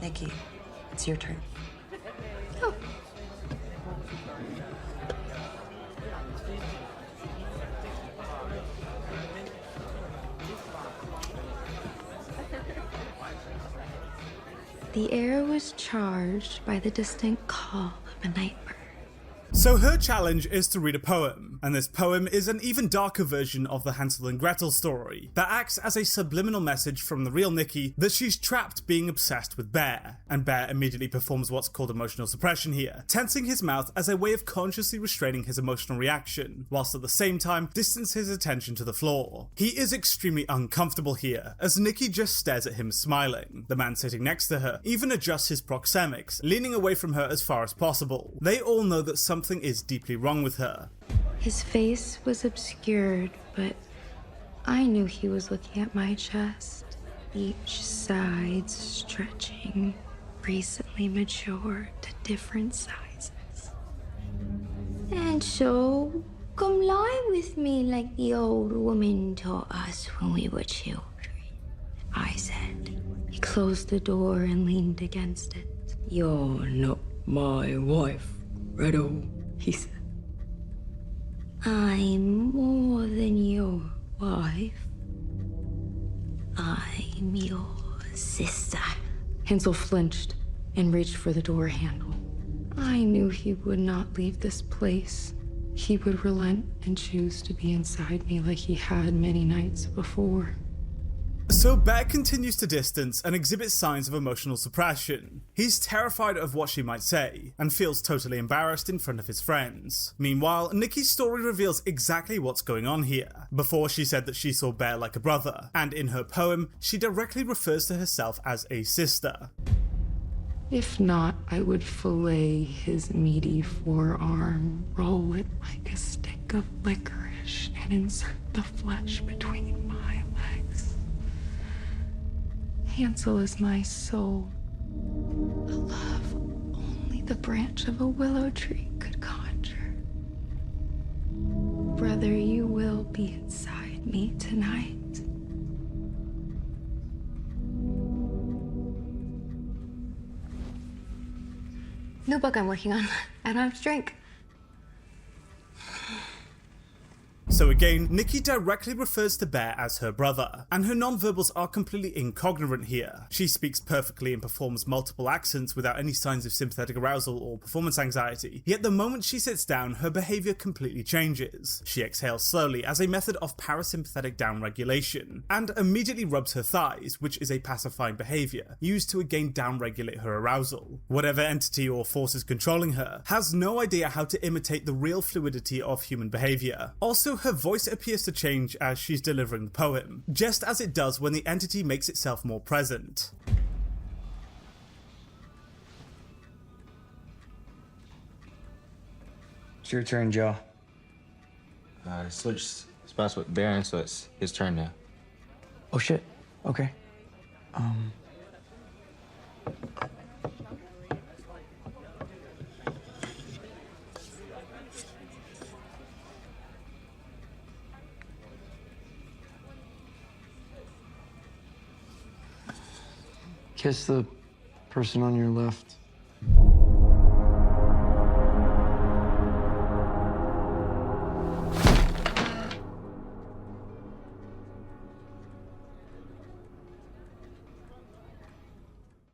Nikki, it's your turn. Oh. The air was charged by the distant call of a night bird. So her challenge is to read a poem, and this poem is an even darker version of the Hansel and Gretel story that acts as a subliminal message from the real Nikki that she's trapped being obsessed with Bear, and Bear immediately performs what's called emotional suppression here, tensing his mouth as a way of consciously restraining his emotional reaction, whilst at the same time distance his attention to the floor. He is extremely uncomfortable here, as Nikki just stares at him smiling. The man sitting next to her even adjusts his proxemics, leaning away from her as far as possible. They all know that something is deeply wrong with her. His face was obscured, but I knew he was looking at my chest, each side stretching, recently matured to different sizes. And so, come lie with me like the old woman taught us when we were children, I said. He closed the door and leaned against it. You're not my wife, Rioux, he said. I'm more than your wife. I'm your sister. Hansel flinched and reached for the door handle. I knew he would not leave this place. He would relent and choose to be inside me like he had many nights before. So Bear continues to distance and exhibits signs of emotional suppression. He's terrified of what she might say, and feels totally embarrassed in front of his friends. Meanwhile, Nikki's story reveals exactly what's going on here. Before, she said that she saw Bear like a brother, and in her poem, she directly refers to herself as a sister. If not, I would fillet his meaty forearm, roll it like a stick of licorice, and insert the flesh between my legs. Hansel is my soul, a love only the branch of a willow tree could conjure. Brother, you will be inside me tonight. New book I'm working on. I don't have to drink. So again, Nikki directly refers to Bear as her brother, and her nonverbals are completely incongruent here. She speaks perfectly and performs multiple accents without any signs of sympathetic arousal or performance anxiety, yet the moment she sits down, her behaviour completely changes. She exhales slowly as a method of parasympathetic downregulation, and immediately rubs her thighs, which is a pacifying behaviour, used to again downregulate her arousal. Whatever entity or force is controlling her has no idea how to imitate the real fluidity of human behaviour. Also, her voice appears to change as she's delivering the poem, just as it does when the entity makes itself more present. It's your turn, Joe. Switched spots with Baron, so it's his turn now. Oh shit. Okay. Kiss the person on your left.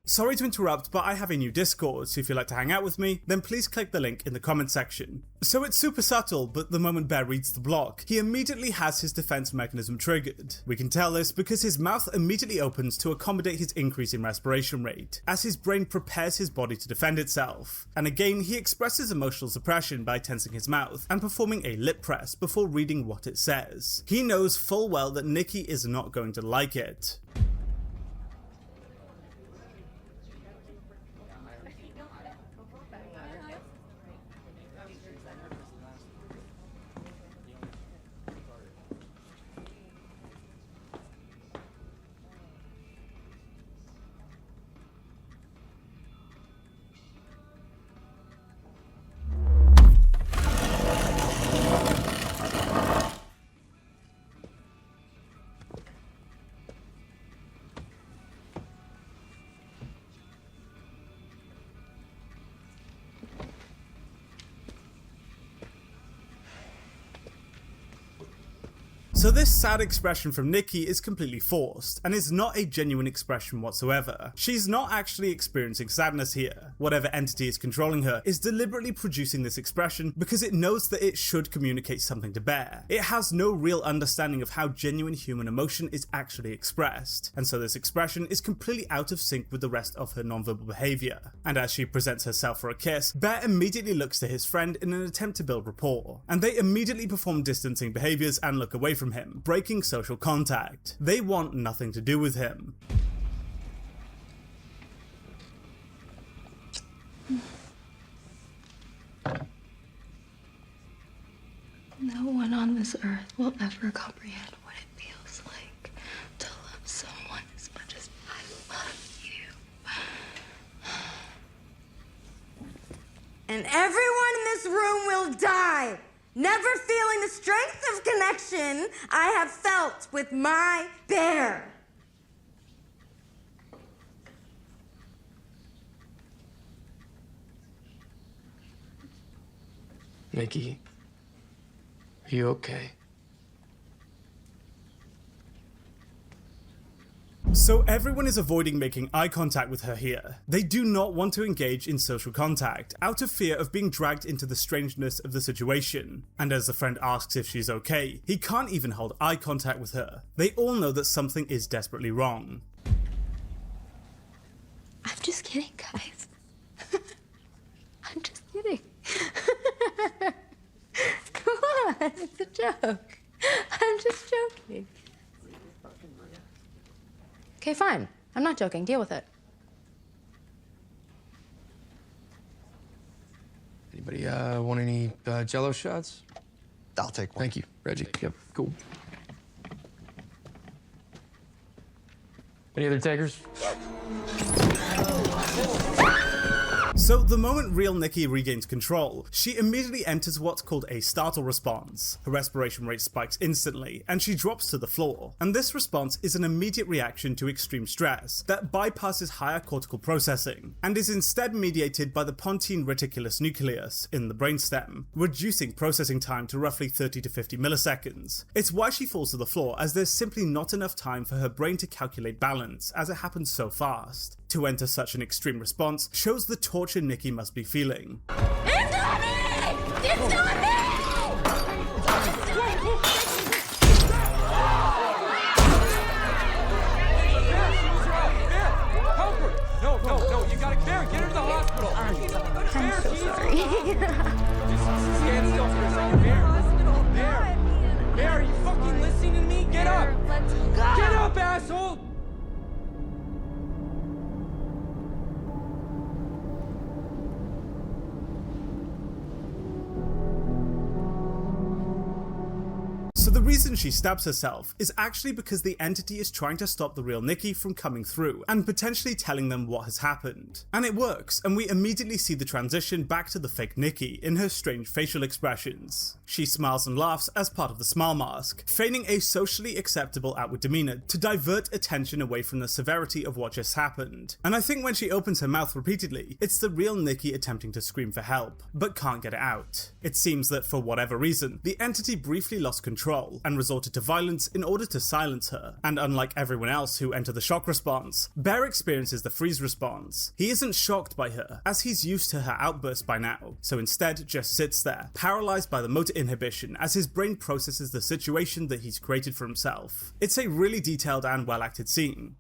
Sorry to interrupt, but I have a new Discord, so if you'd like to hang out with me, then please click the link in the comment section. So it's super subtle, but the moment Bear reads the block, he immediately has his defense mechanism triggered. We can tell this because his mouth immediately opens to accommodate his increase in respiration rate, as his brain prepares his body to defend itself. And again, he expresses emotional suppression by tensing his mouth and performing a lip press before reading what it says. He knows full well that Nikki is not going to like it. So this sad expression from Nikki is completely forced, and is not a genuine expression whatsoever. She's not actually experiencing sadness here. Whatever entity is controlling her is deliberately producing this expression because it knows that it should communicate something to Bear. It has no real understanding of how genuine human emotion is actually expressed, and so this expression is completely out of sync with the rest of her nonverbal behavior. And as she presents herself for a kiss, Bear immediately looks to his friend in an attempt to build rapport, and they immediately perform distancing behaviors and look away from him, breaking social contact. They want nothing to do with him. No one on this earth will ever comprehend what it feels like to love someone as much as I love you. And everyone in this room will die, never feeling the strength of connection I have felt with my bear. Nikki, are you okay? So everyone is avoiding making eye contact with her here. They do not want to engage in social contact, out of fear of being dragged into the strangeness of the situation. And as the friend asks if she's okay, he can't even hold eye contact with her. They all know that something is desperately wrong. I'm just kidding, guys. I'm just kidding. Come on, it's a joke. I'm just joking. Okay, fine. I'm not joking. Deal with it. Anybody want any Jello shots? I'll take one. Thank you, Reggie. Yep, cool. Any other takers? So the moment real Nikki regains control, she immediately enters what's called a startle response. Her respiration rate spikes instantly, and she drops to the floor. And this response is an immediate reaction to extreme stress that bypasses higher cortical processing, and is instead mediated by the pontine reticulus nucleus in the brainstem, reducing processing time to roughly 30 to 50 milliseconds. It's why she falls to the floor, as there's simply not enough time for her brain to calculate balance, as it happens so fast. To enter such an extreme response shows the torture Nikki must be feeling. It's not me! It's not me! Help her! No, you gotta get her to the hospital. I'm so sorry. Just stand still for a second. Bear, are you fucking listening to me? Get up! Let's go! Get up, asshole! So the reason she stabs herself is actually because the entity is trying to stop the real Nikki from coming through and potentially telling them what has happened. And it works, and we immediately see the transition back to the fake Nikki in her strange facial expressions. She smiles and laughs as part of the smile mask, feigning a socially acceptable outward demeanor to divert attention away from the severity of what just happened. And I think when she opens her mouth repeatedly, it's the real Nikki attempting to scream for help, but can't get it out. It seems that for whatever reason, the entity briefly lost control and resorted to violence in order to silence her. And unlike everyone else who enter the shock response, Bear experiences the freeze response. He isn't shocked by her, as he's used to her outburst by now, so instead just sits there, paralyzed by the motor inhibition as his brain processes the situation that he's created for himself. It's a really detailed and well acted scene,